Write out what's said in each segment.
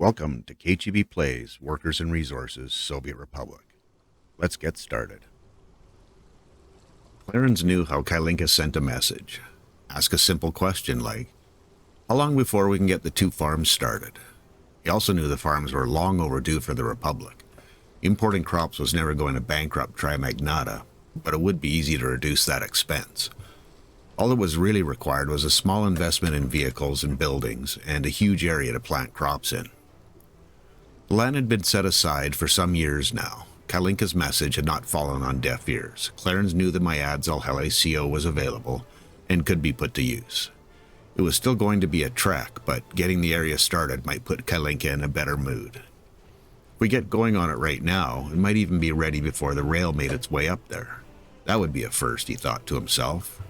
Welcome to kcheebplays, Workers and Resources, Soviet Republic. Let's get started. Clarence knew how Kalinka sent a message. Ask a simple question like, how long before we can get the 2 farms started? He also knew the farms were long overdue for the Republic. Importing crops was never going to bankrupt Trimagnata, but it would be easy to reduce that expense. All that was really required was a small investment in vehicles and buildings, and a huge area to plant crops in. The land had been set aside for some years now. Kalinka's message had not fallen on deaf ears. Clarence knew that Myad's CO was available and could be put to use. It was still going to be a trek, but getting the area started might put Kalinka in a better mood. If we get going on it right now, it might even be ready before the rail made its way up there. That would be a first, he thought to himself.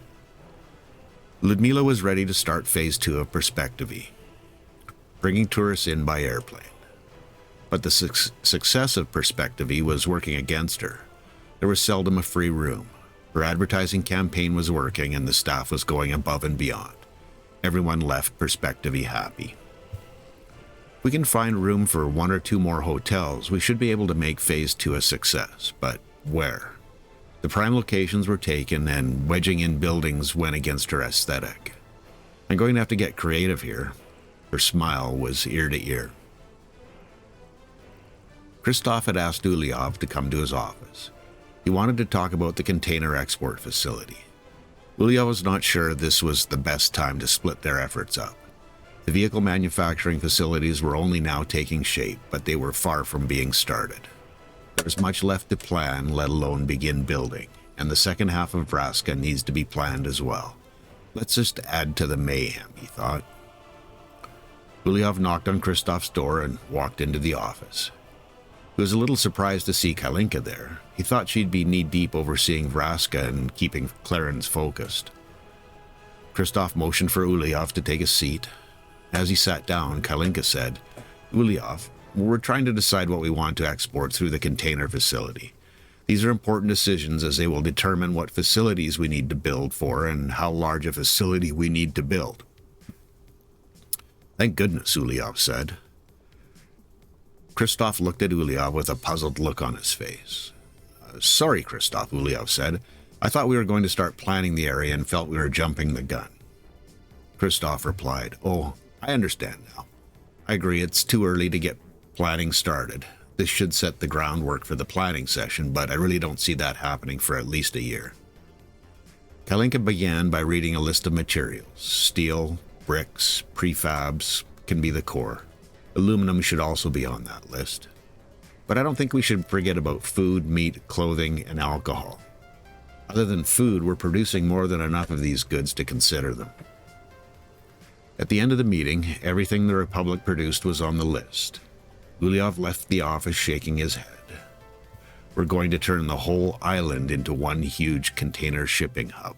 Ludmila was ready to start Phase 2 of Perspectivy, bringing tourists in by airplane. But the success of Perspectivy was working against her. There was seldom a free room. Her advertising campaign was working and the staff was going above and beyond. Everyone left Perspectivy happy. If we can find room for 1 or 2 more hotels, we should be able to make Phase 2 a success. But where? The prime locations were taken and wedging in buildings went against her aesthetic. I'm going to have to get creative here. Her smile was ear to ear. Christoph had asked Uliov to come to his office. He wanted to talk about the container export facility. Uliov was not sure this was the best time to split their efforts up. The vehicle manufacturing facilities were only now taking shape, but they were far from being started. There was much left to plan, let alone begin building, and the second half of Vraska needs to be planned as well. Let's just add to the mayhem, he thought. Uliov knocked on Christoph's door and walked into the office. He was a little surprised to see Kalinka there. He thought she'd be knee-deep overseeing Vraska and keeping Clarence focused. Christoph motioned for Uliov to take a seat. As he sat down, Kalinka said, Uliov, we're trying to decide what we want to export through the container facility. These are important decisions as they will determine what facilities we need to build for and how large a facility we need to build. Thank goodness, Uliov said. Christoph looked at Uliov with a puzzled look on his face. Sorry, Christoph, Uliov said. I thought we were going to start planning the area and felt we were jumping the gun. Christoph replied, Oh, I understand now. I agree it's too early to get planning started. This should set the groundwork for the planning session, but I really don't see that happening for at least a year. Kalinka began by reading a list of materials. Steel, bricks, prefabs can be the core. Aluminum should also be on that list. But I don't think we should forget about food, meat, clothing, and alcohol. Other than food, we're producing more than enough of these goods to consider them. At the end of the meeting, everything the Republic produced was on the list. Uliov left the office shaking his head. We're going to turn the whole island into one huge container shipping hub.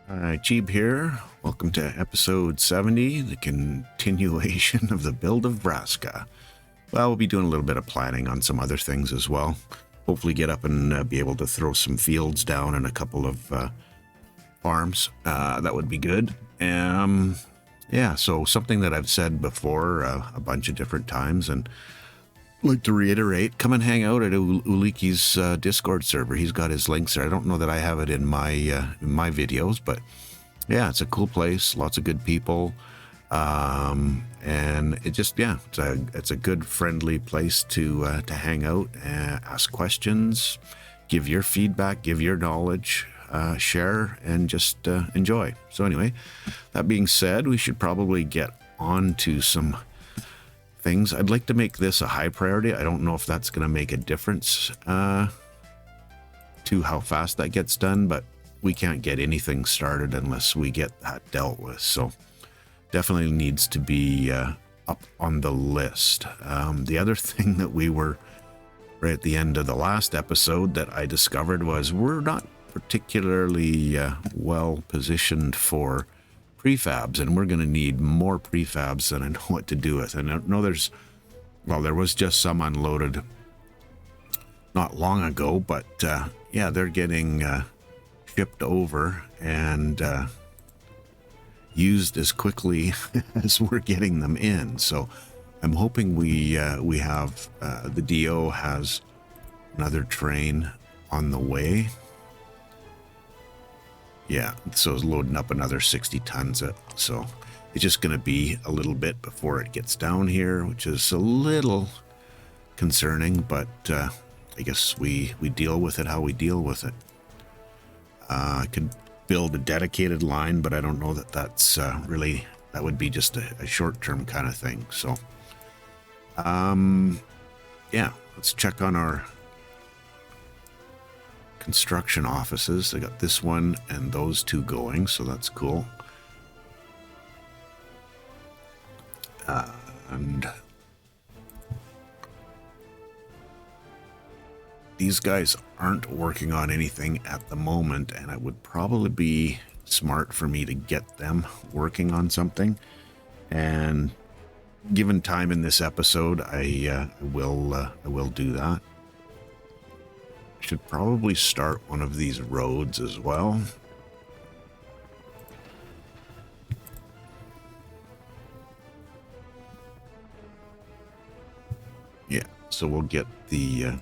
Cheeb here. Welcome to episode 70, the continuation of the build of Vraska. Well, we'll be doing a little bit of planning on some other things as well. Hopefully get up and be able to throw some fields down and a couple of farms. That would be good. So something that I've said before a bunch of different times, and I'd like to reiterate, come and hang out at Uliki's Discord server. He's got his links there. I don't know that I have it in my videos, but yeah, it's a cool place. Lots of good people. And it just, it's a good, friendly place to hang out, ask questions, give your feedback, give your knowledge, share, and just enjoy. So anyway, that being said, we should probably get on to some things. I'd like to make this a high priority. I don't know if that's going to make a difference to how fast that gets done, but we can't get anything started unless we get that dealt with. So definitely needs to be up on the list. The other thing that we were right at the end of the last episode that I discovered was we're not particularly well positioned for prefabs, and we're going to need more prefabs than I know what to do with. And I know there was just some unloaded not long ago, but they're getting shipped over, and used as quickly as we're getting them in. So I'm hoping we have the DO has another train on the way. Yeah, so it's loading up another 60 tons. So it's just going to be a little bit before it gets down here, which is a little concerning, but I guess we deal with it how we deal with it. I could build a dedicated line, but I don't know that that's really, that would be just a short-term kind of thing. So, yeah, let's check on our construction offices. I got this one and those two going, so that's cool. And these guys aren't working on anything at the moment, and it would probably be smart for me to get them working on something. And given time in this episode, I will do that. Should probably start one of these roads as well. Yeah, so we'll get the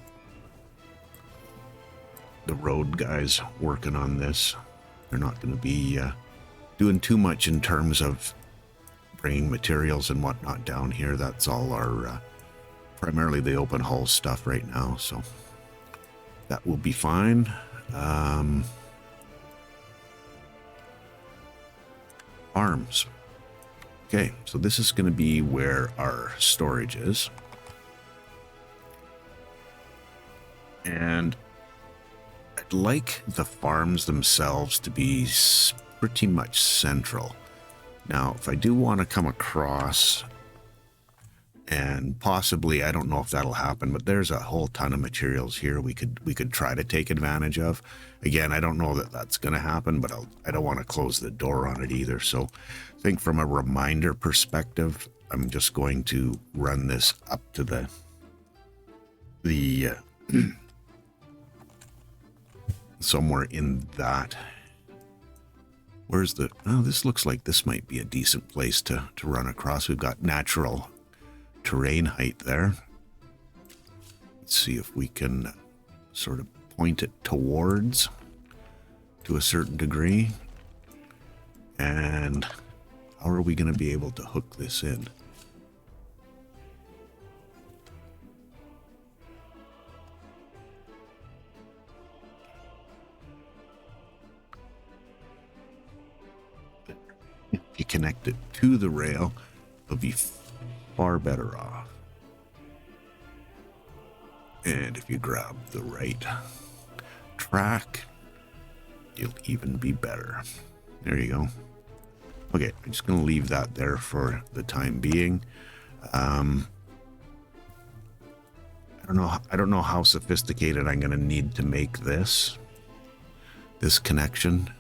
road guys working on this. They're not going to be doing too much in terms of bringing materials and whatnot down here. That's all our primarily the open hull stuff right now, so that will be fine. Arms. Okay, so this is going to be where our storage is. And I'd like the farms themselves to be pretty much central. Now, if I do want to come across, and possibly, I don't know if that'll happen, but there's a whole ton of materials here we could try to take advantage of. Again, I don't know that that's going to happen, but I don't want to close the door on it either. So I think from a reminder perspective, I'm just going to run this up to the somewhere in that. Where's the, oh, this looks like this might be a decent place to run across. We've got natural terrain height there. Let's see if we can sort of point it towards to a certain degree. And how are we going to be able to hook this in? If you connect it to the rail, it'll be far better off. And if you grab the right track, you'll even be better. There you go. Okay, I'm just going to leave that there for the time being. I don't know how sophisticated I'm going to need to make this connection.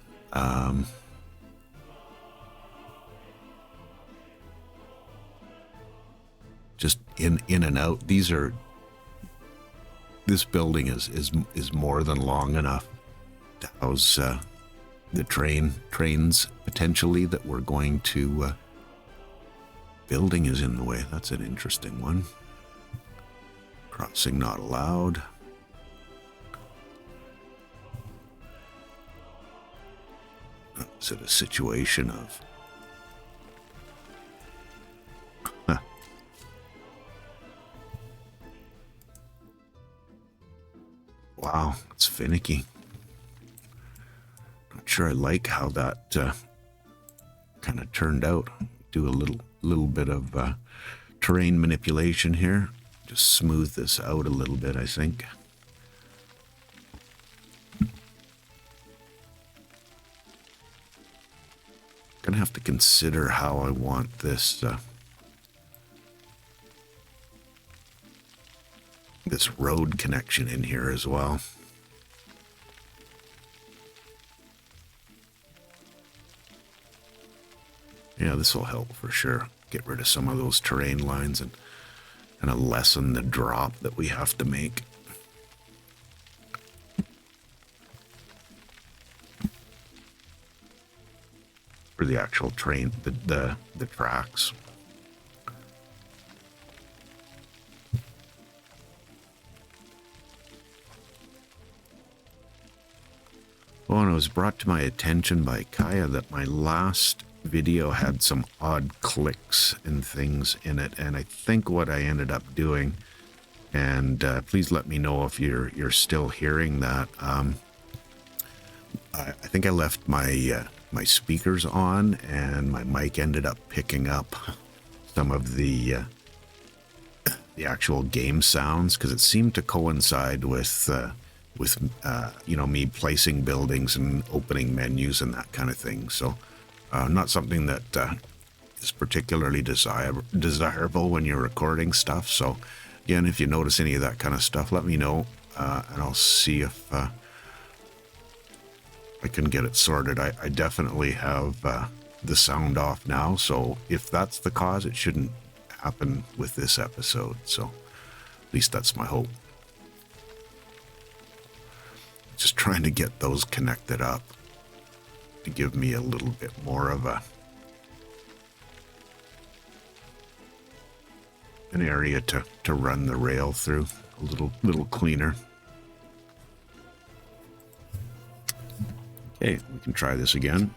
Just in and out. This building is more than long enough to house the trains potentially that we're going to. Building is in the way. That's an interesting one. Crossing not allowed. Is it a situation of? Wow, it's finicky. Not sure I like how that kind of turned out. Do a little bit of terrain manipulation here. Just smooth this out a little bit, I think. Gonna have to consider how I want this this road connection in here as well. Yeah, this will help for sure. Get rid of some of those terrain lines and kind of lessen the drop that we have to make. For for the actual train, the tracks. Oh, and it was brought to my attention by Kaya that my last video had some odd clicks and things in it, and I think what I ended up doing, and please let me know if you're still hearing that. I think I left my my speakers on, and my mic ended up picking up some of the actual game sounds, because it seemed to coincide with you know, me placing buildings and opening menus and that kind of thing. So not something that is particularly desirable when you're recording stuff. So again, if you notice any of that kind of stuff, let me know, and I'll see if I can get it sorted. I definitely have the sound off now, so if that's the cause, it shouldn't happen with this episode. So at least that's my hope. Just trying to get those connected up to give me a little bit more of an area to run the rail through, a little cleaner. Okay, we can try this again.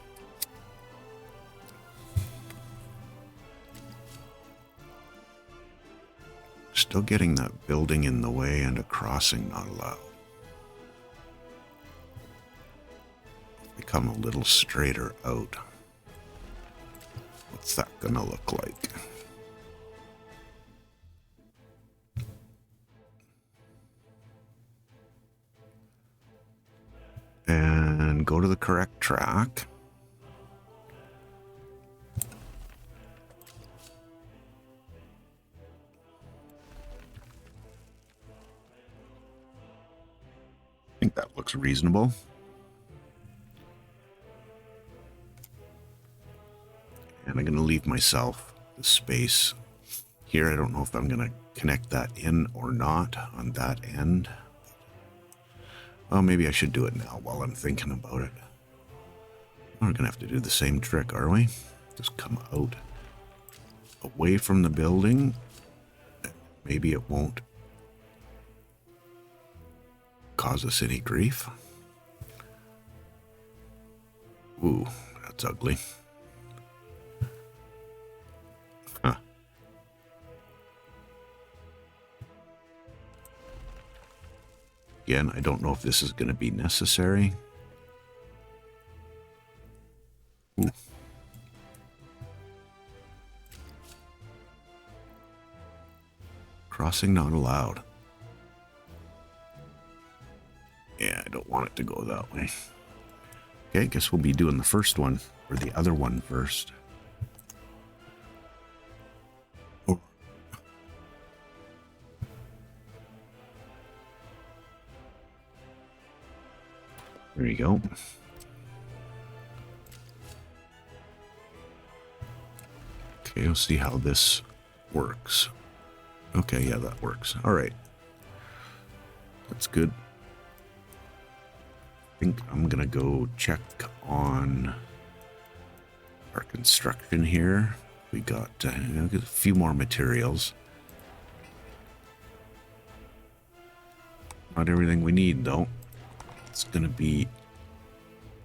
Still getting that building in the way and a crossing not allowed. Come a little straighter out. What's that gonna look like? And go to the correct track. I think that looks reasonable. And I'm going to leave myself the space here. I don't know if I'm going to connect that in or not on that end. Oh, maybe I should do it now while I'm thinking about it. We're going to have to do the same trick, are we? Just come out away from the building. Maybe it won't cause us any grief. Ooh, that's ugly. Again, I don't know if this is going to be necessary. Ooh. Crossing not allowed. Yeah, I don't want it to go that way. Okay, I guess we'll be doing the first one, or the other one first. Oh. There you go. Okay, we'll see how this works. Okay, yeah, that works. All right. That's good. I think I'm going to go check on our construction here. We got a few more materials. Not everything we need, though. It's going to be...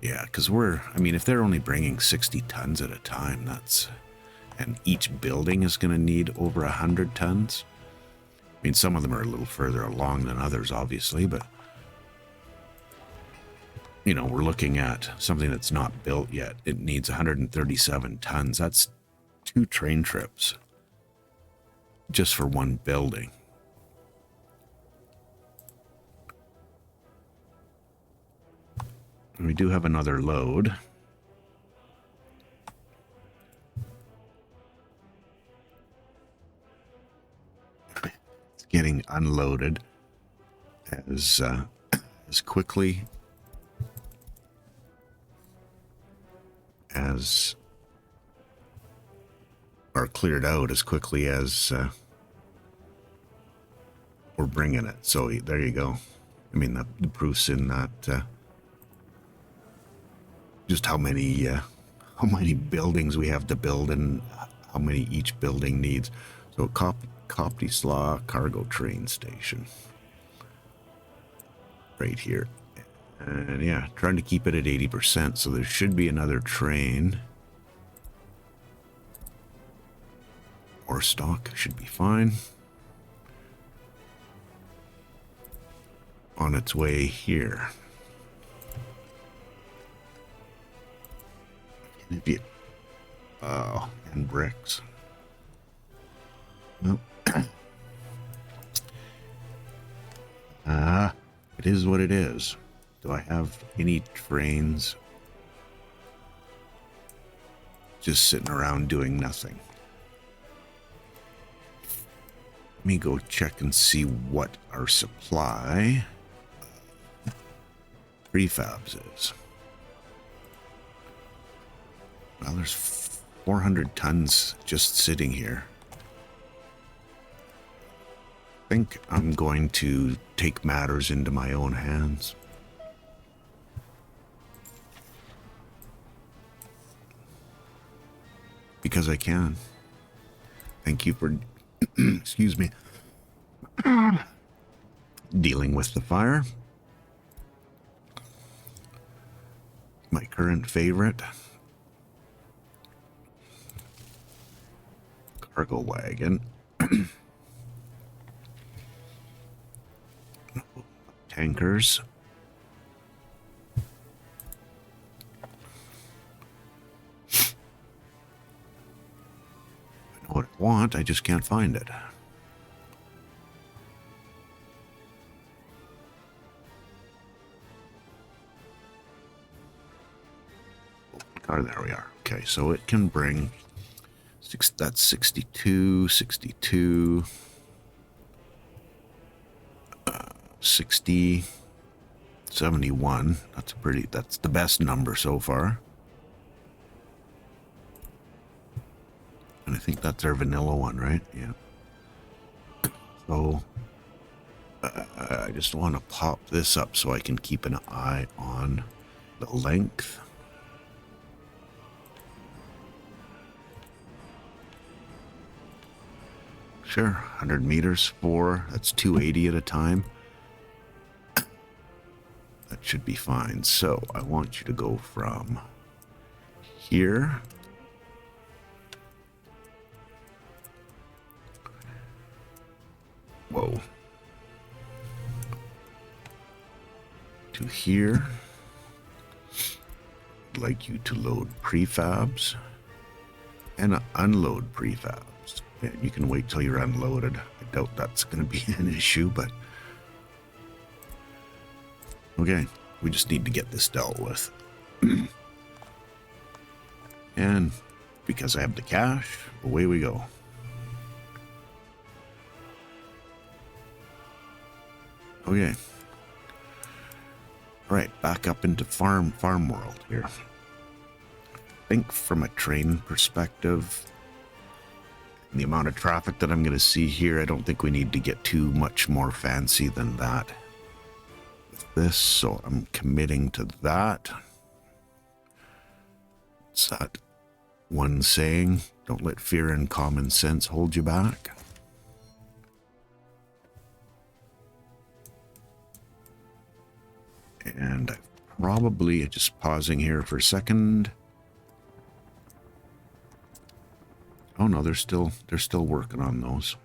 Yeah, because I mean, if they're only bringing 60 tons at a time, that's... And each building is going to need over 100 tons. I mean, some of them are a little further along than others, obviously, but... You know, we're looking at something that's not built yet. It needs 137 tons. That's 2 train trips just for one building. And we do have another load. It's getting unloaded as quickly as, or cleared out as quickly as we're bringing it. So there you go. I mean, the proof's in that, just how how many buildings we have to build and how many each building needs. So Copty cargo train station. Right here. And yeah, trying to keep it at 80%, so there should be another train. Or stock should be fine. On its way here. And if you, and bricks. Nope. It is what it is. Do I have any trains just sitting around doing nothing? Let me go check and see what our supply prefabs is. Well, there's 400 tons just sitting here. I think I'm going to take matters into my own hands. Because I can. Thank you for, excuse me, dealing with the fire. My current favorite. Cargo wagon. Tankers. I know what I want, I just can't find it. Car, there we are. Okay, so it can bring that's 62, 62, 60, 71. That's the best number so far. And I think that's our vanilla one, right? Yeah. So I just want to pop this up so I can keep an eye on the length. Sure, 100 meters, 4, that's 280 at a time. That should be fine. So I want you to go from here to here. I'd like you to load prefabs and unload prefabs. And you can wait till you're unloaded. I doubt that's going to be an issue, but okay, we just need to get this dealt with. And because I have the cash, away we go. Okay. All right, back up into farm world here. I think from a train perspective, the amount of traffic that I'm going to see here, I don't think we need to get too much more fancy than that with this, so I'm committing to that. It's that one saying, don't let fear and common sense hold you back. And I'm probably just pausing here for a second. Oh no, they're still working on those.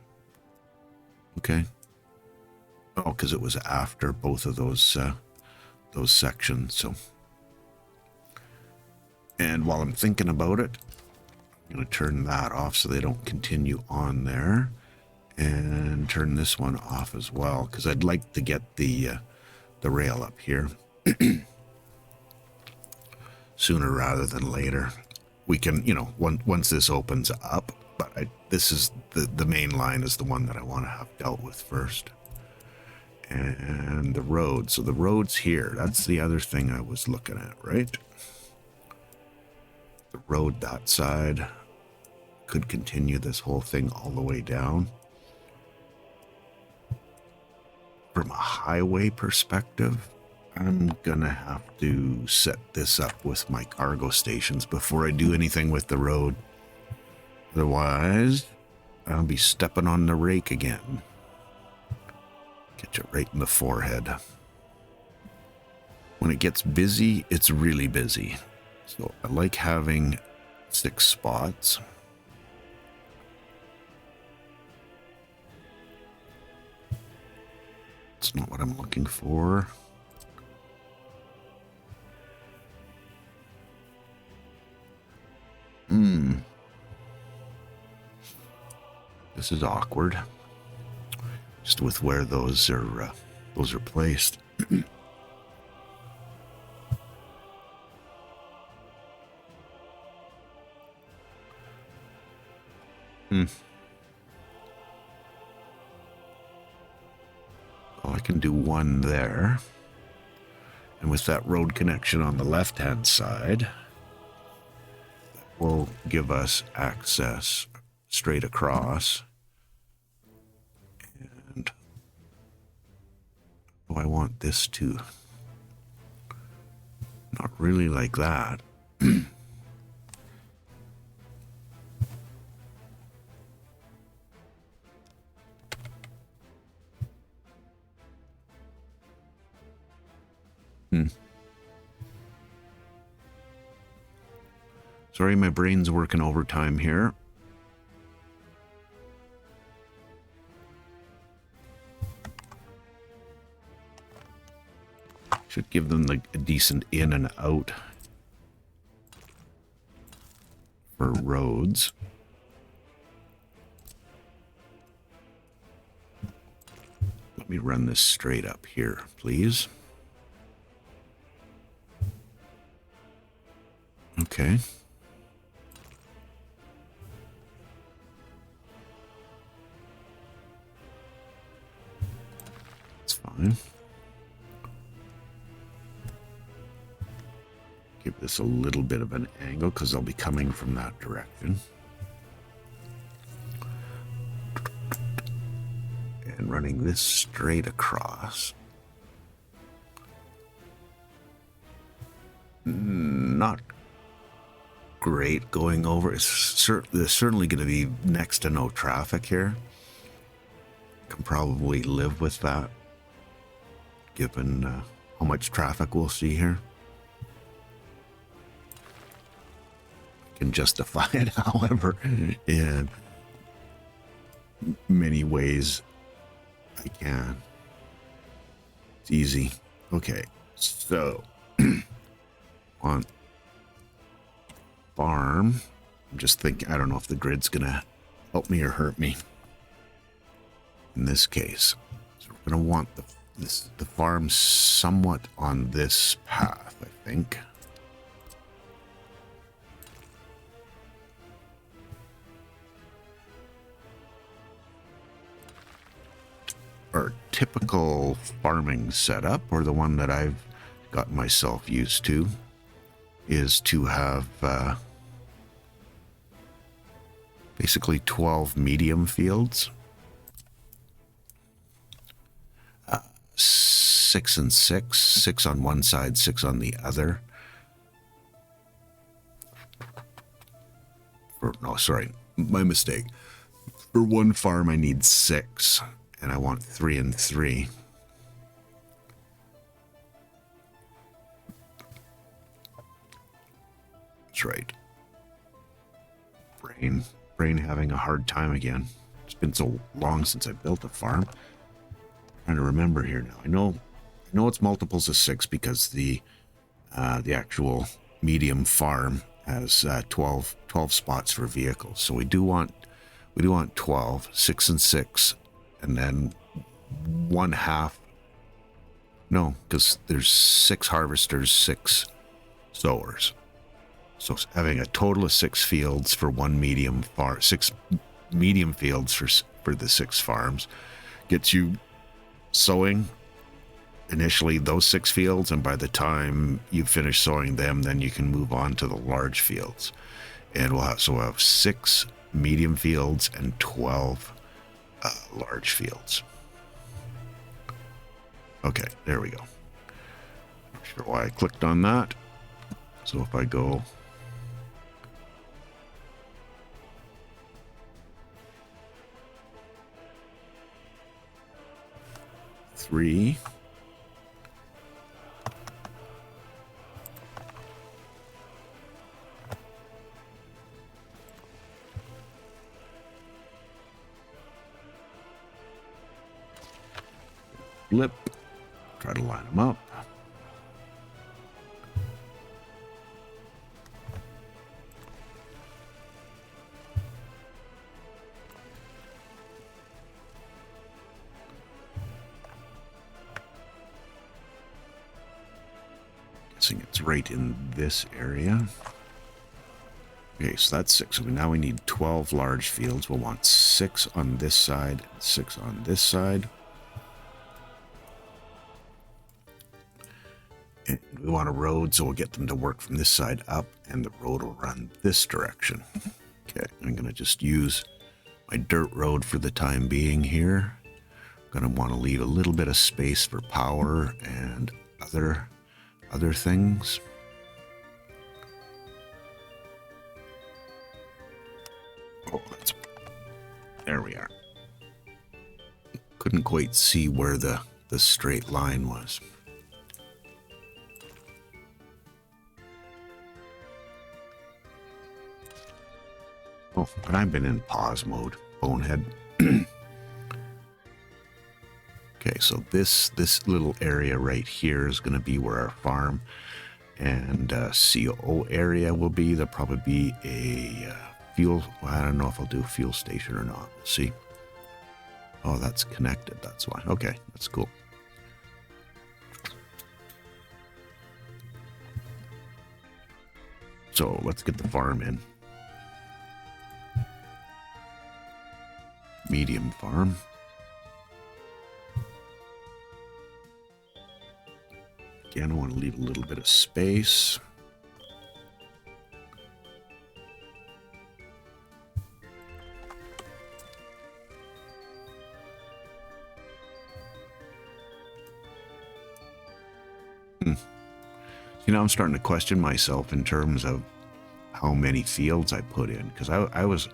Okay. Oh, because it was after both of those sections. So, and while I'm thinking about it, I'm going to turn that off so they don't continue on there, and turn this one off as well because I'd like to get the rail up here sooner rather than later. We can, once this opens up, but this is the main line is the one that I want to have dealt with first. And the road. So the road's here. That's the other thing I was looking at, right? The road that side could continue this whole thing all the way down. From a highway perspective, I'm gonna have to set this up with my cargo stations before I do anything with the road. Otherwise, I'll be stepping on the rake again. Catch it right in the forehead. When it gets busy, it's really busy. So I like having 6 spots. It's not what I'm looking for. This is awkward. Just with where those are placed. Well, I can do one there. And with that road connection on the left-hand side, that will give us access straight across. And I want this too. Not really like that. Sorry, my brain's working overtime here. Should give them a decent in and out for roads. Let me run this straight up here, please. Okay. That's fine. Give this a little bit of an angle because I'll be coming from that direction. And running this straight across. Not great going over. There's certainly going to be next to no traffic here. Can probably live with that, given how much traffic we'll see here. I can justify it, however, in many ways I can. It's easy. Okay, so on farm, I'm just thinking, I don't know if the grid's gonna help me or hurt me in this case. So we're gonna want the farm somewhat on this path, I think. Our typical farming setup, or the one that I've gotten myself used to, is to have basically 12 medium fields, 6 and 6, 6 on one side, 6 on the other. No, sorry, my mistake. For one farm, I need 6, and I want 3 and 3. That's right. Brain having a hard time again. It's been so long since I built a farm. I'm trying to remember here now. I know it's multiples of 6 because the actual medium farm has 12 spots for vehicles. So we do want 12, 6 and 6, and then 1/2. No, because there's 6 harvesters, 6 sowers. So having a total of 6 fields for one medium farm, 6 medium fields for the 6 farms, gets you sowing initially those 6 fields, and by the time you finish sowing them, then you can move on to the large fields. And we'll have 6 medium fields and 12 large fields. Okay, there we go. Not sure why I clicked on that. So if I go three, flip, try to line them up. Guessing it's right in this area. Okay, so that's 6. So now we need 12 large fields. We'll want 6 on this side, 6 on this side. And we want a road, so we'll get them to work from this side up, and the road will run this direction. Okay, I'm going to just use my dirt road for the time being here. I'm going to want to leave a little bit of space for power and other things. Oh, there we are. Couldn't quite see where the straight line was. Oh, but I've been in pause mode, bonehead. Okay, so this little area right here is going to be where our farm and COO area will be. There'll probably be a fuel. Well, I don't know if I'll do a fuel station or not. We'll see. Oh, that's connected. That's why. Okay, that's cool. So let's get the farm in. Medium farm. Again, I want to leave a little bit of space. You know, I'm starting to question myself in terms of how many fields I put in, because I was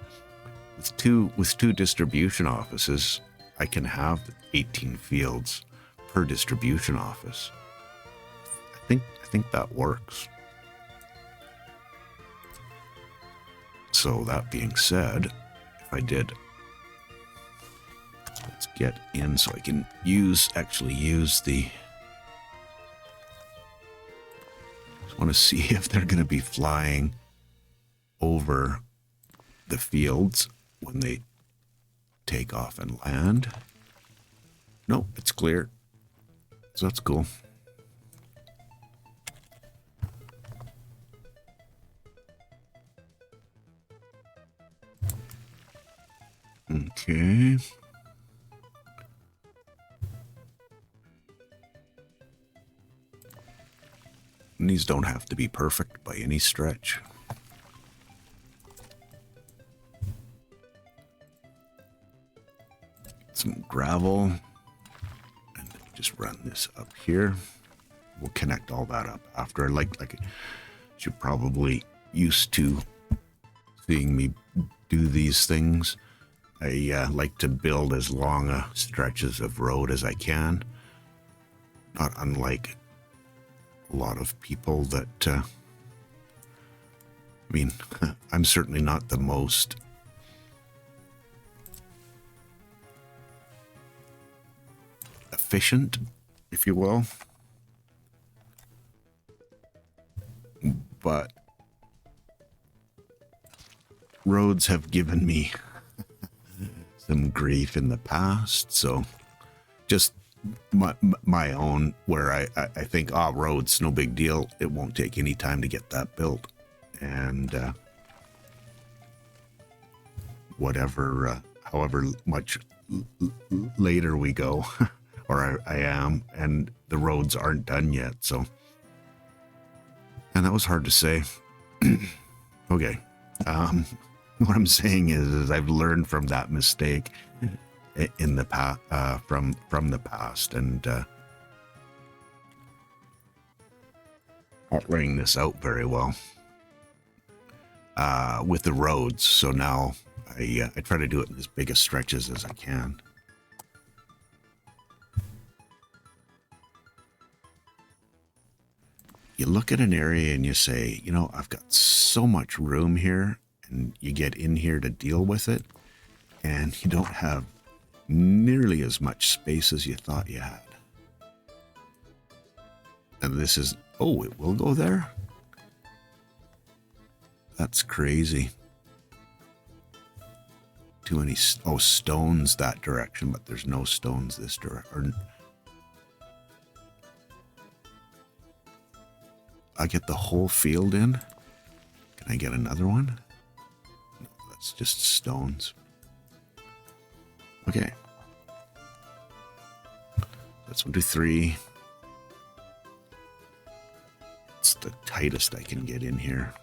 with two distribution offices, I can have 18 fields per distribution office. I think that works. So that being said, if I did, let's get in so I can actually use the. Just want to see if they're going to be flying over the fields when they take off and land. Nope, it's clear. So that's cool. Okay. And these don't have to be perfect by any stretch. Some gravel. And just run this up here. We'll connect all that up after. Like you're probably used to seeing me do these things. I like to build as long stretches of road as I can. Not unlike a lot of people that, I mean, I'm certainly not the most efficient, if you will. But roads have given me some grief in the past, so just my own, where I think, roads, no big deal, it won't take any time to get that built, and however much later we go, or I am, and the roads aren't done yet, so, and that was hard to say. Okay. What I'm saying is I've learned from that mistake in the past, from the past, and not laying this out very well with the roads. So now I try to do it in as big a stretches as I can. You look at an area and you say, you know, I've got so much room here, and you get in here to deal with it, and you don't have nearly as much space as you thought you had. And this is, oh, it will go there? That's crazy. Too many, oh, stones that direction, but there's no stones this direction. I get the whole field in? Can I get another one? No, that's just stones. Okay. That's 1, 2, 3. It's the tightest I can get in here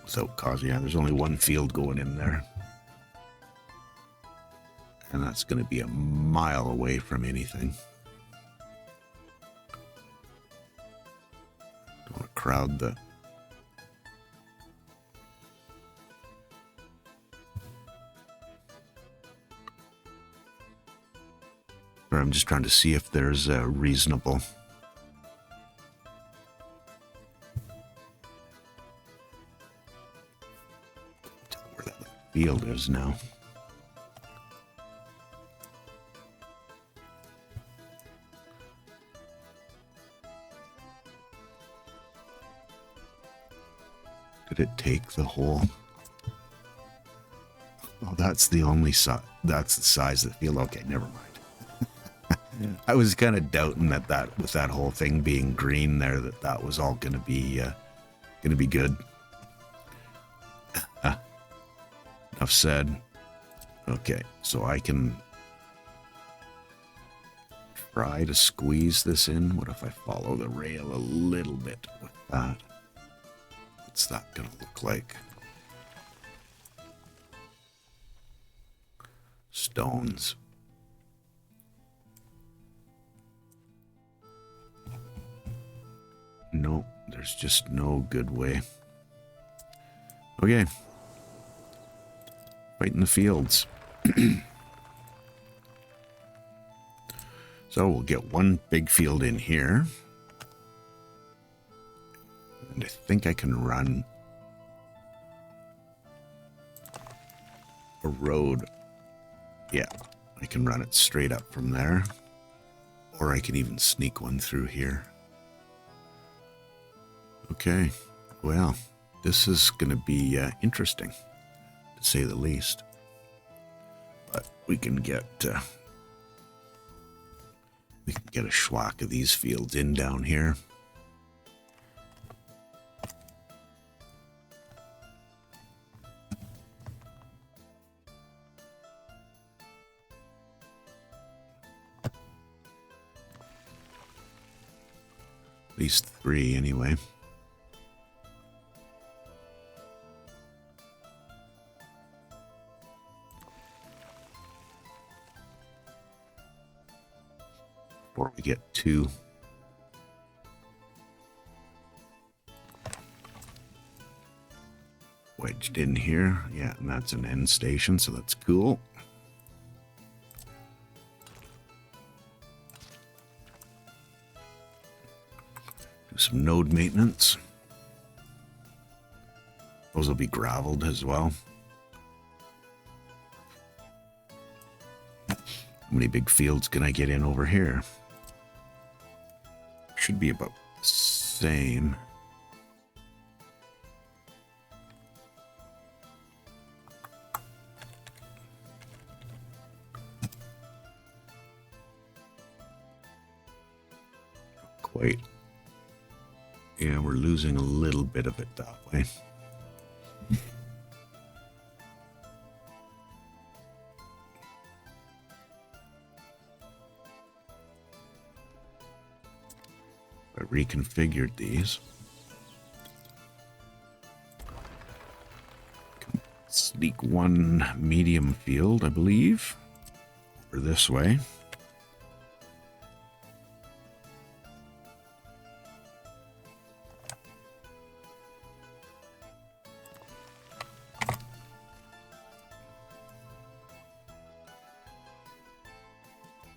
without causing. Yeah, there's only one field going in there. And that's going to be a mile away from anything. Don't want to crowd the... I'm just trying to see if there's a reasonable... Tell where that field is now. Did it take the whole... Oh, that's the only size. That's the size of the field. Okay, never mind. I was kind of doubting that with that whole thing being green there, that was all going to be good. Enough said. Okay, so I can try to squeeze this in. What if I follow the rail a little bit with that? What's that going to look like? Stones. Nope, there's just no good way. Okay. Fight in the fields. So we'll get one big field in here. And I think I can run a road. Yeah, I can run it straight up from there. Or I can even sneak one through here. Okay, well, this is going to be interesting, to say the least. But we can get a schwack of these fields in down here. At least 3 anyway. Before we get 2. Wedged in here. Yeah, and that's an end station, so that's cool. Do some node maintenance. Those will be graveled as well. How many big fields can I get in over here? Should be about the same. Not quite. Yeah, we're losing a little bit of it that way. I reconfigured these. Can sneak one medium field, I believe, over this way.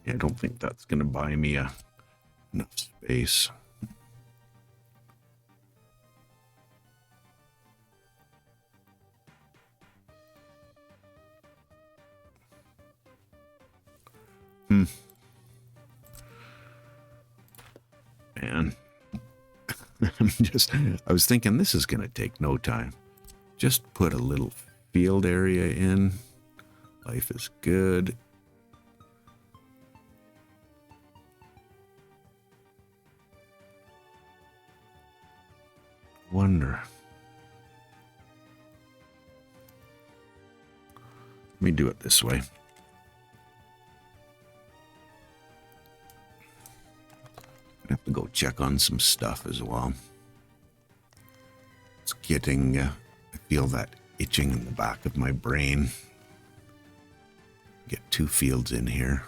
Yeah, I don't think that's going to buy me enough space. Man, I was thinking this is going to take no time. Just put a little field area in. Life is good. Wonder. Let me do it this way. I have to go check on some stuff as well. It's getting, I feel that itching in the back of my brain. Get 2 fields in here.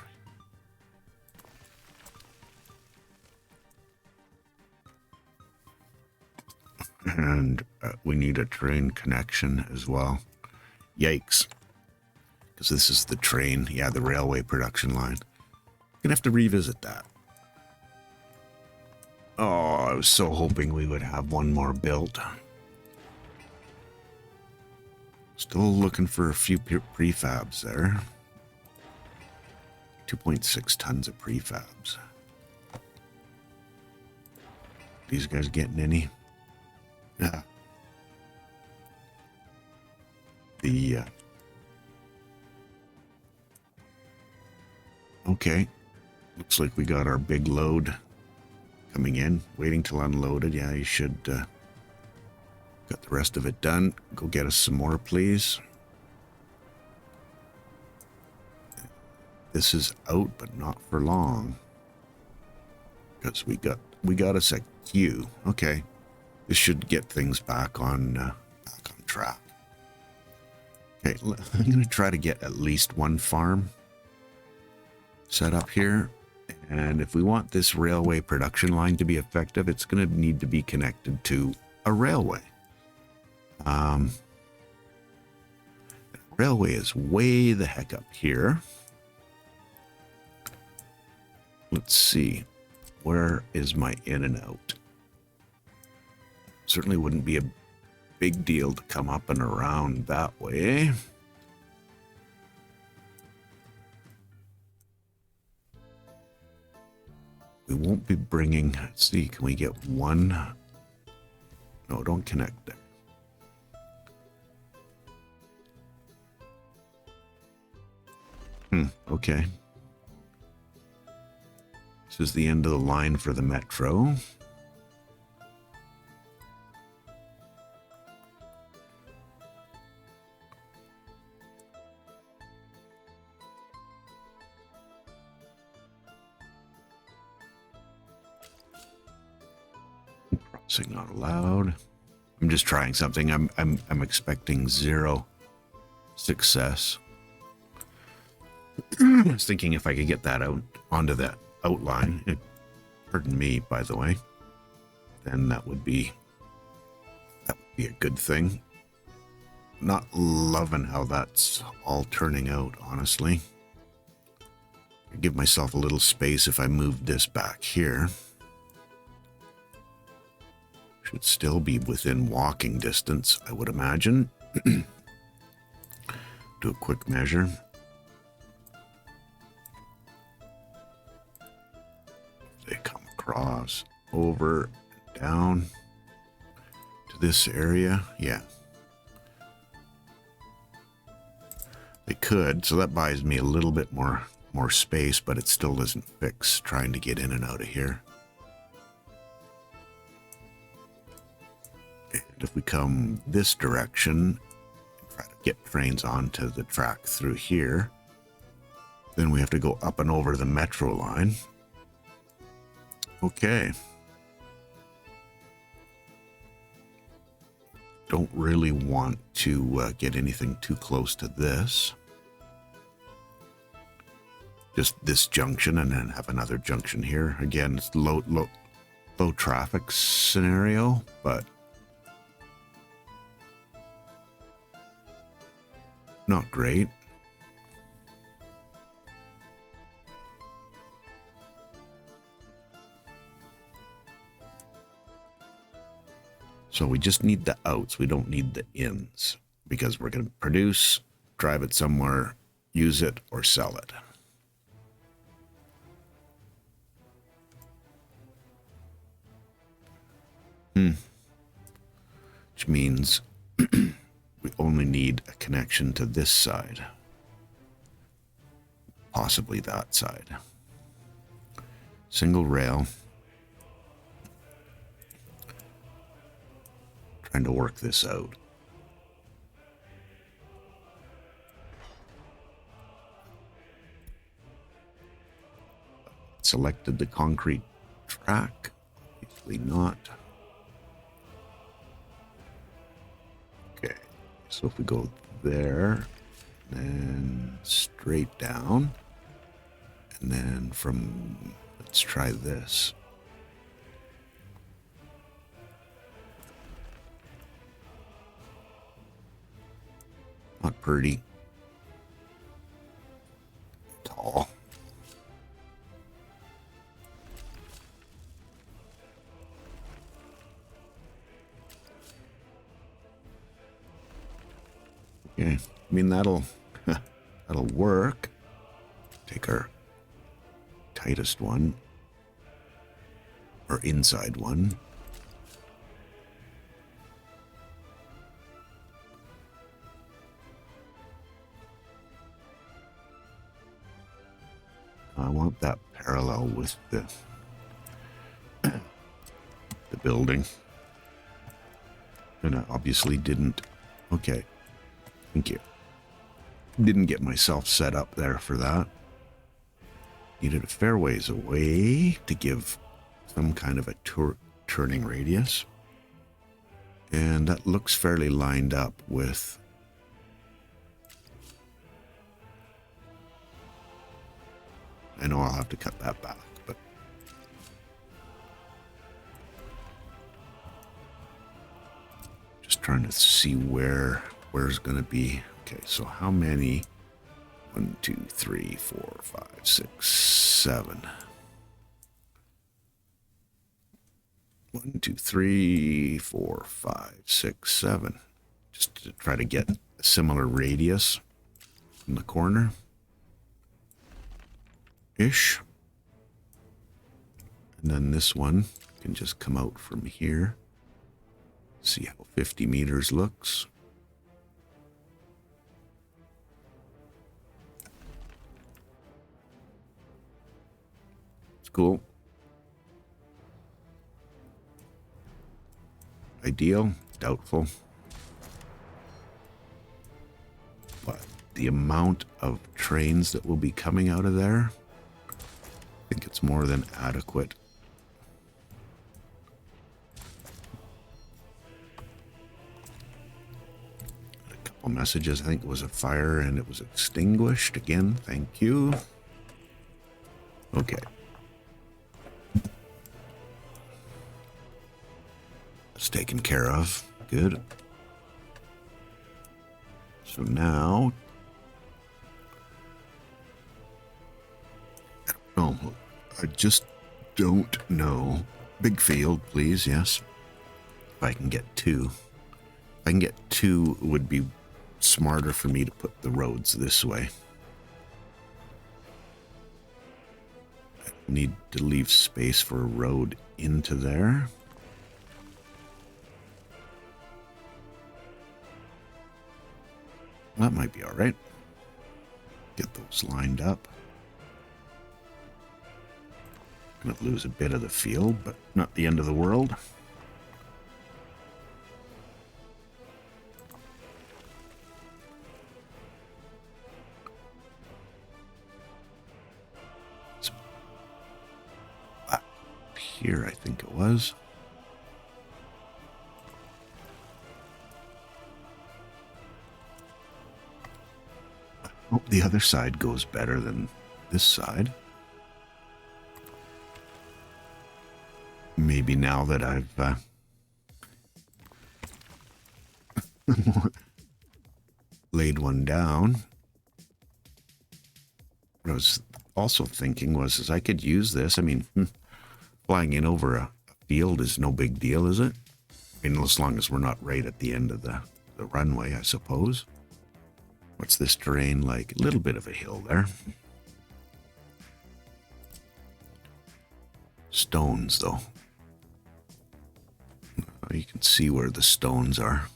And we need a train connection as well. Yikes. Because this is the train, yeah, the railway production line. Gonna have to revisit that. Oh, I was so hoping we would have one more built. Still looking for a few prefabs there. 2.6 tons of prefabs. These guys getting any? Yeah. Okay. Looks like we got our big load coming in. Waiting till unloaded. Yeah, you should got the rest of it done. Go get us some more, please. This is out, but not for long. Because we got us a queue. Okay. This should get things back on track. Okay, I'm going to try to get at least one farm set up here. And if we want this railway production line to be effective, it's going to need to be connected to a railway. Railway is way the heck up here. Let's see. Where is my in and out? Certainly wouldn't be a big deal to come up and around that way. We won't be bringing, let's see, can we get one? No, don't connect there. Okay. This is the end of the line for the metro. Crossing not allowed. I'm just trying something. I'm expecting 0 success. I was thinking if I could get that out onto the outline, pardon me, by the way, then that would be a good thing. Not loving how that's all turning out, honestly. I give myself a little space if I move this back here. Should still be within walking distance, I would imagine. Do a quick measure. They come across, over, and down to this area. Yeah. They could, so that buys me a little bit more space, but it still doesn't fix trying to get in and out of here. And if we come this direction, try to get trains onto the track through here, then we have to go up and over the metro line. Okay. Don't really want to get anything too close to this. Just this junction and then have another junction here. Again, it's low traffic scenario, but not great. So we just need the outs. We don't need the ins because we're going to produce, drive it somewhere, use it, or sell it. Which means we only need a connection to this side. Possibly that side. Single rail. Trying to work this out. Selected the concrete track. Obviously not. Okay, so if we go there, and straight down, and then from, let's try this. Not pretty. Tall. Okay, I mean that'll work. Take our tightest one, or inside one. I want that parallel with the building. And I obviously didn't. Okay. Thank you. Didn't get myself set up there for that. Needed a fair ways away to give some kind of a turning radius. And that looks fairly lined up with I know I'll have to cut that back, but just trying to see where's going to be. Okay, so how many? 1, 2, 3, 4, 5, 6, 7. 1, 2, 3, 4, 5, 6, 7. Just to try to get a similar radius from the corner. Ish. And then this one can just come out from here. See how 50 meters looks. It's cool. Ideal, doubtful. But the amount of trains that will be coming out of there, I think it's more than adequate. A couple messages. I think it was a fire and it was extinguished again. Thank you. Okay. It's taken care of. Good. So now, I just don't know. Big field, please, yes. If I can get 2. If I can get 2, it would be smarter for me to put the roads this way. I need to leave space for a road into there. That might be all right. Get those lined up. Gonna lose a bit of the field, but not the end of the world. It's up here, I think it was. I hope the other side goes better than this side. Maybe now that I've laid one down. What I was also thinking was is I could use this. I mean, flying in over a field is no big deal, is it? mean, as long as we're not right at the end of the runway, I suppose. What's this terrain like? A little bit of a hill there. Stones, though. You can see where the stones are.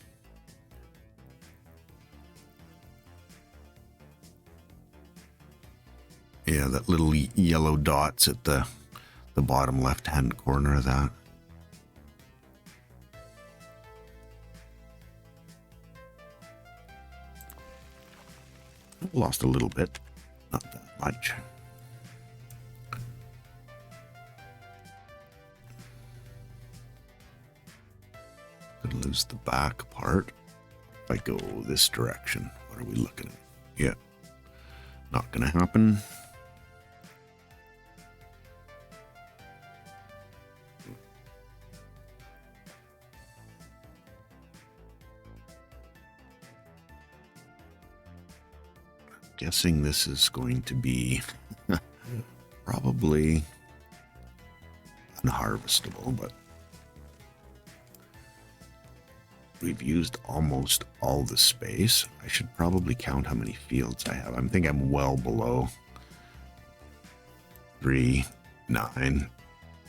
Yeah, that little yellow dot's at the bottom left-hand corner of that. Lost a little bit, not that much. Could lose the back part if I go this direction. What are we looking at? Yeah, not gonna happen. Guessing this is going to be probably unharvestable, but we've used almost all the space. I should probably count how many fields I have. I think I'm well below 3, 9,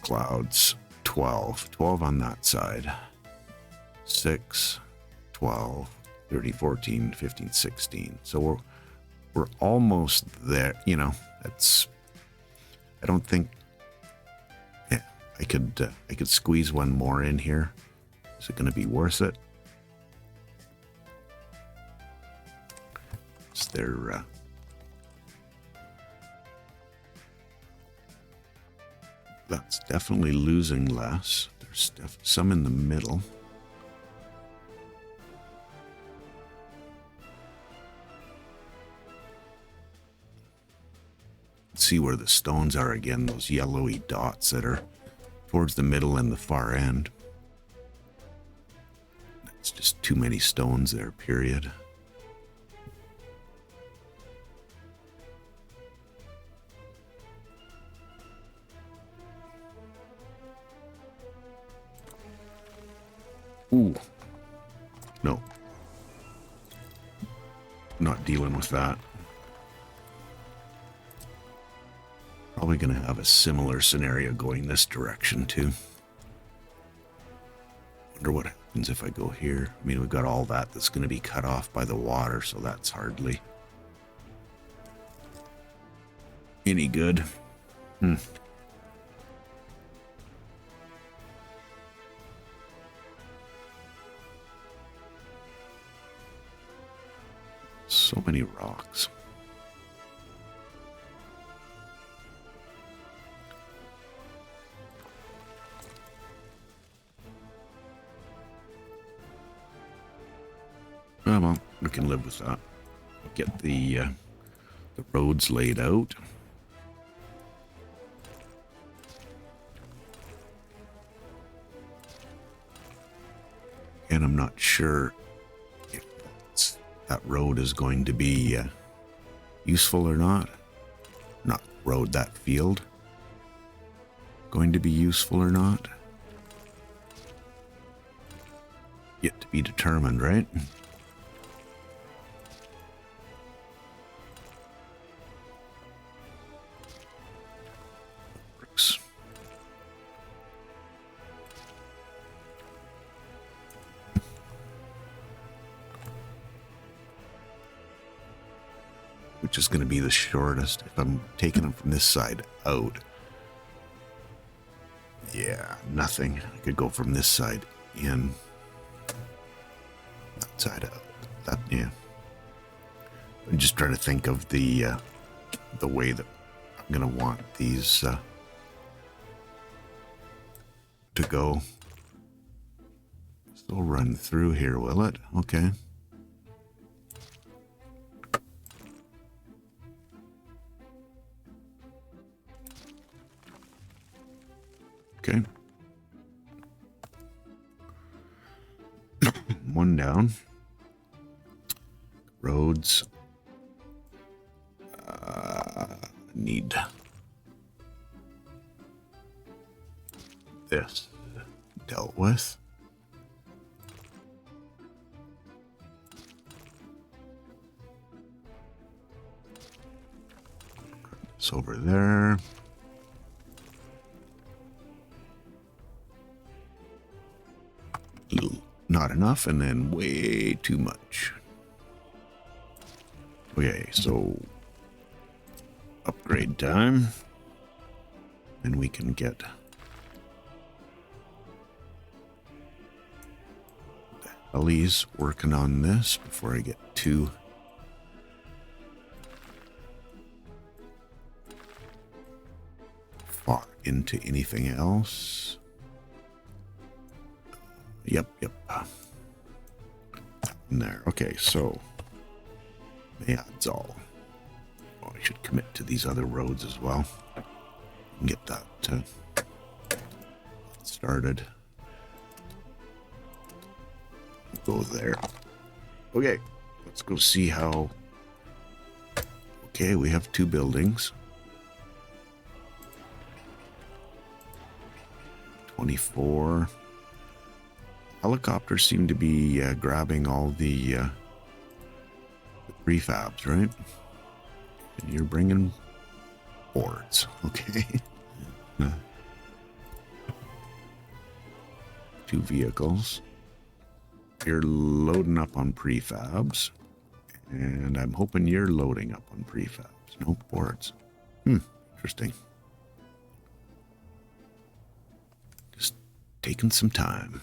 clouds, 12. 12 on that side. 6, 12, 13, 14, 15, 16. So we're almost there, you know. That's, I don't think, yeah, I could squeeze one more in here. Is it going to be worth it? Is there, that's definitely losing less. There's some in the middle. See where the stones are again, those yellowy dots that are towards the middle and the far end. It's just too many stones there, period. Ooh. No. Not dealing with that. Probably going to have a similar scenario going this direction too. Wonder what happens if I go here. I mean, we've got all that's going to be cut off by the water, so that's hardly any good. So many rocks. Oh, well, we can live with that. Get the roads laid out. And I'm not sure if that road is going to be useful or not. Not road, that field. Going to be useful or not. Yet to be determined, right? Which is going to be the shortest if I'm taking them from this side out. Yeah, nothing. I could go from this side in, that side out. That, yeah. I'm just trying to think of the way that I'm going to want these to go. Still run through here, will it? Okay. Okay. One down. Roads. Need this dealt with. It's over there. Not enough, and then way too much. Okay, so upgrade time. And we can get Ellie's working on this before I get too far into anything else. Yep. In there. Okay, so yeah, it's all. Oh, I should commit to these other roads as well. And get that started. Go there. Okay, let's go see how. Okay, we have 2 buildings. 24. Helicopters seem to be grabbing all the prefabs, right? And you're bringing boards, okay? 2 vehicles. You're loading up on prefabs, and I'm hoping you're loading up on prefabs. No boards. Interesting. Just taking some time.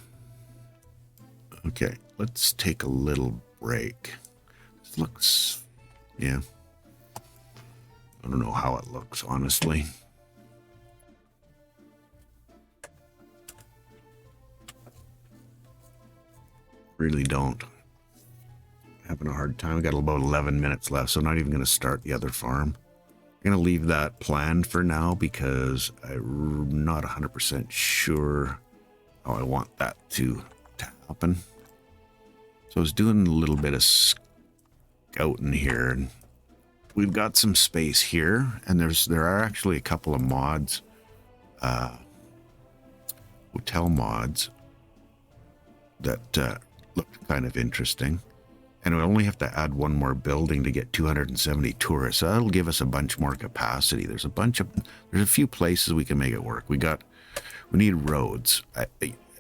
Okay, let's take a little break. This looks, yeah. I don't know how it looks, honestly. Really don't. Having a hard time. I got about 11 minutes left, so I'm not even going to start the other farm. I'm going to leave that planned for now because I'm not 100% sure how I want that to happen. So I was doing a little bit of scouting here, and we've got some space here, and there are actually a couple of mods, hotel mods that look kind of interesting. And we only have to add 1 more building to get 270 tourists. So that'll give us a bunch more capacity. There's a few places we can make it work. We need roads. I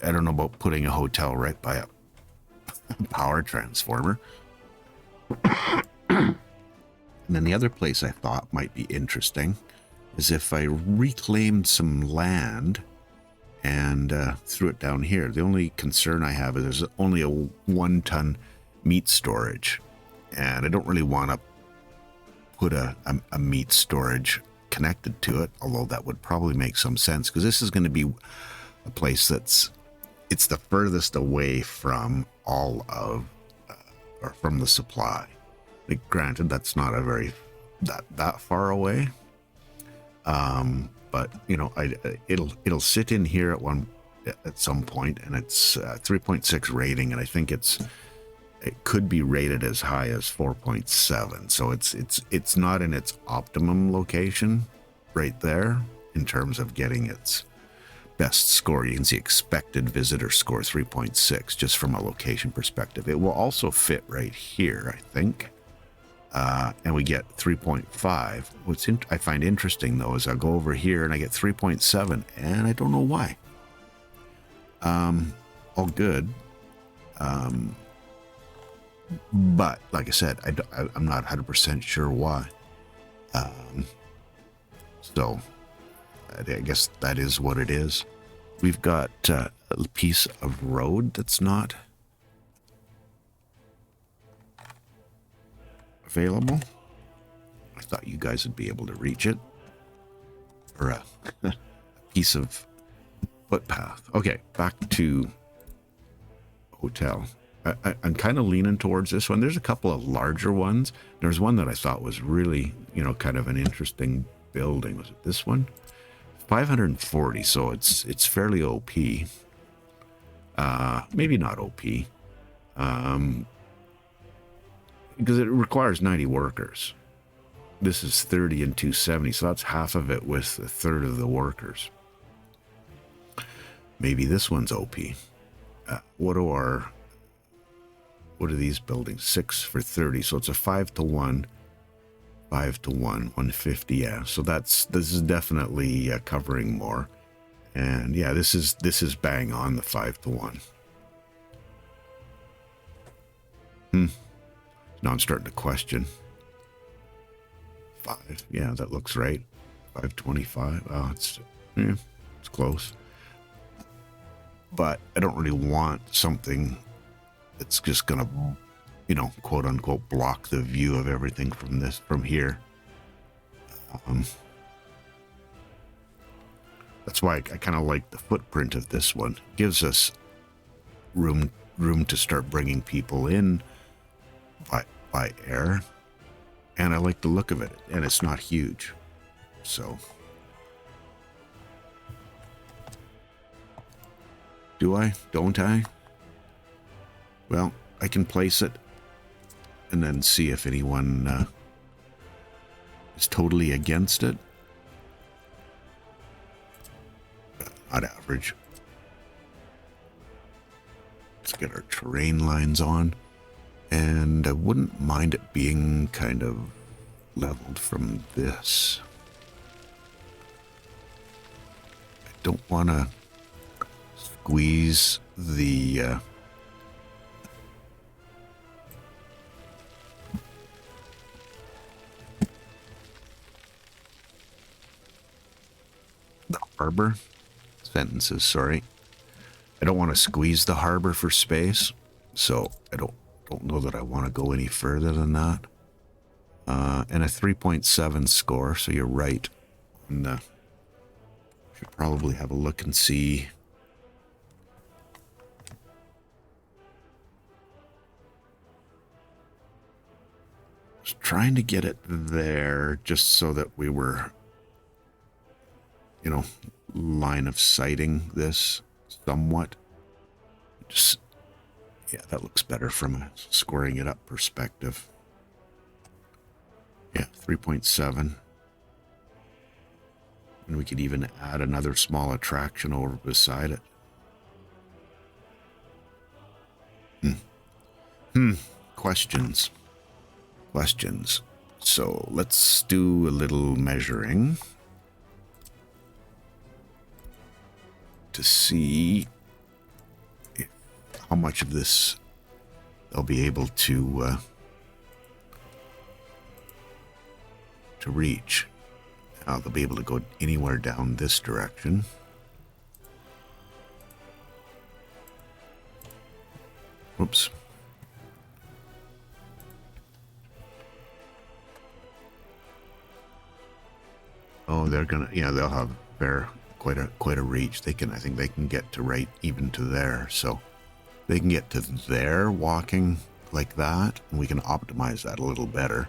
don't know about putting a hotel right by a power transformer. And then the other place I thought might be interesting is if I reclaimed some land and threw it down here. The only concern I have is there's only a 1-ton meat storage, and I don't really want to put a meat storage connected to it, although that would probably make some sense, because this is going to be a place it's the furthest away from all of or from the supply. Like, granted, that's not a very that far away, but you know, it'll sit in here at some point, and it's 3.6 rating, and I think it could be rated as high as 4.7. So it's not in its optimum location right there in terms of getting its best score. You can see expected visitor score 3.6 just from a location perspective. It will also fit right here, I think. And we get 3.5. What's I find interesting though is I'll go over here and I get 3.7, and I don't know why. All good. But like I said, I'm not 100% sure why. So I guess that is what it is. We've got a piece of road that's not available. I thought you guys would be able to reach it. Or a piece of footpath. Okay, back to hotel. I'm kind of leaning towards this one. There's a couple of larger ones. There's one that I thought was really, kind of an interesting building. Was it this one? 540, so it's fairly OP. Maybe not OP. Because it requires 90 workers. This is 30 and 270, so that's half of it with a third of the workers. Maybe this one's OP. What are these buildings? 6 for 30, so it's a 5-to-1 5-1, 150. Yeah, so this is definitely covering more, and yeah, this is bang on the 5-1. Now I'm starting to question. 5. Yeah, that looks right. 525. Oh, it's close. But I don't really want something that's just gonna, quote unquote, block the view of everything from here. That's why I kind of like the footprint of this one. It gives us room to start bringing people in by air, and I like the look of it, and it's not huge, so. Do I? Don't I? Well, I can place it and then see if anyone is totally against it. Not average. Let's get our terrain lines on. And I wouldn't mind it being kind of leveled from this. I don't want to squeeze the harbor sentences, sorry. I don't want to squeeze the harbor for space, so I don't know that I want to go any further than that. And a 3.7 score, so you're right. And should probably have a look and see. I was trying to get it there just so that we were, line of sighting this somewhat. Just, yeah, that looks better from a scoring it up perspective. Yeah, 3.7. And we could even add another small attraction over beside it. Questions. So let's do a little measuring to see how much of this they'll be able to reach. They'll be able to go anywhere down this direction. Whoops. Oh, they're gonna, yeah, they'll have quite a reach. I think they can get to right even to there. So they can get to there walking like that, and we can optimize that a little better.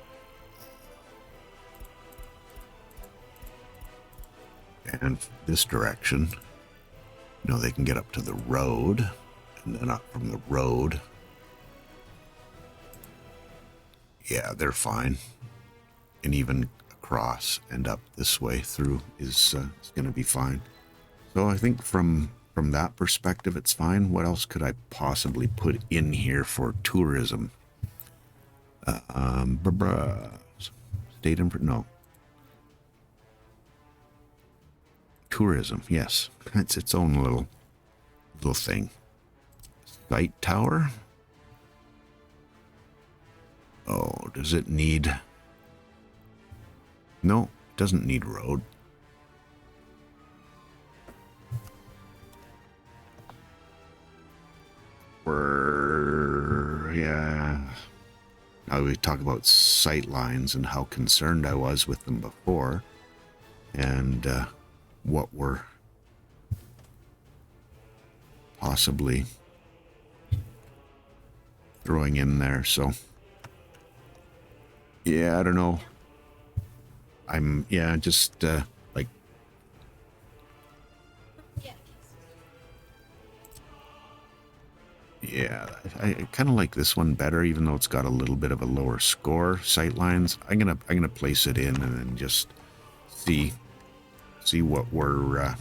And this direction, they can get up to the road, and then up from the road. Yeah, they're fine. And even across and up this way through is going to be fine. So I think from that perspective, it's fine. What else could I possibly put in here for tourism? No. Tourism, yes. It's its own little thing. Sight tower. Oh, does it need... No, it doesn't need road. Yeah. Now we talk about sight lines and how concerned I was with them before, and what we're possibly throwing in there. So, yeah, I don't know. Just like... Yeah, I kind of like this one better, even though it's got a little bit of a lower score. Sightlines. I'm gonna place it in and then just see what we're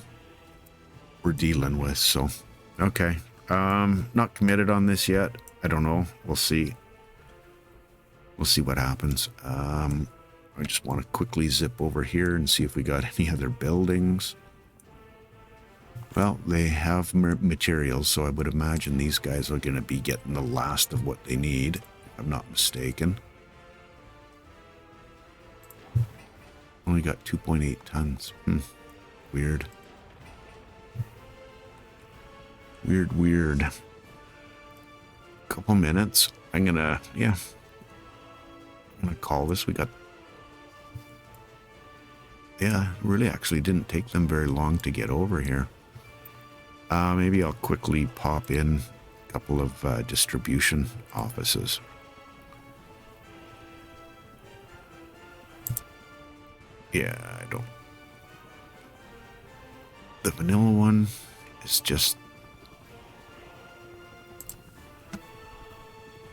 dealing with. So, okay. Not committed on this yet. I don't know. We'll see. We'll see what happens. I just want to quickly zip over here and see if we got any other buildings. Well, they have materials, so I would imagine these guys are going to be getting the last of what they need, if I'm not mistaken. Only got 2.8 tons. Weird. Weird. Couple minutes. I'm gonna call this. We got... Yeah, really actually didn't take them very long to get over here. Maybe I'll quickly pop in a couple of distribution offices. Yeah, I don't... The vanilla one is just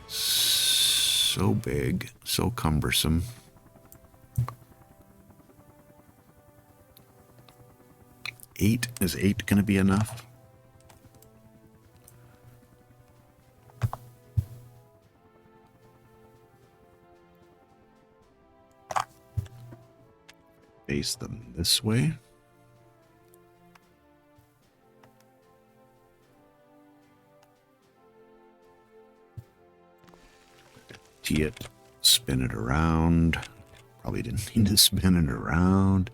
so big, so cumbersome. Is 8 going to be enough? Face them this way. Tee it, spin it around. Probably didn't need to spin it around.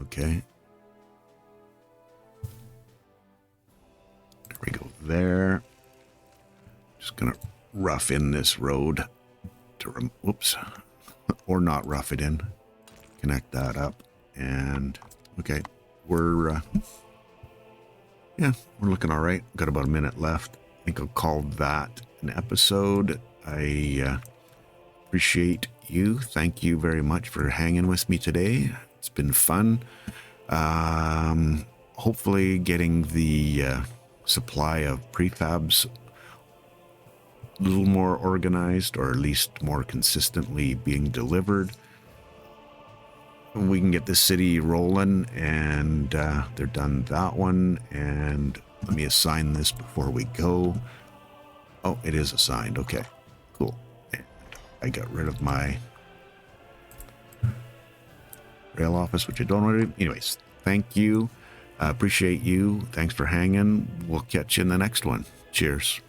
Okay. There we go there. Just gonna rough in this road to whoops, or not rough it in. Connect that up, and okay, we're looking all right. Got about a minute left. I think I'll call that an episode. I appreciate you. Thank you very much for hanging with me today. It's been fun. Hopefully getting the supply of prefabs a little more organized, or at least more consistently being delivered. We can get the city rolling, and they're done that one. And let me assign this before we go. Oh, it is assigned. Okay, cool. And I got rid of my rail office, which I don't already. Anyways, thank you. Appreciate you. Thanks for hanging. We'll catch you in the next one. Cheers.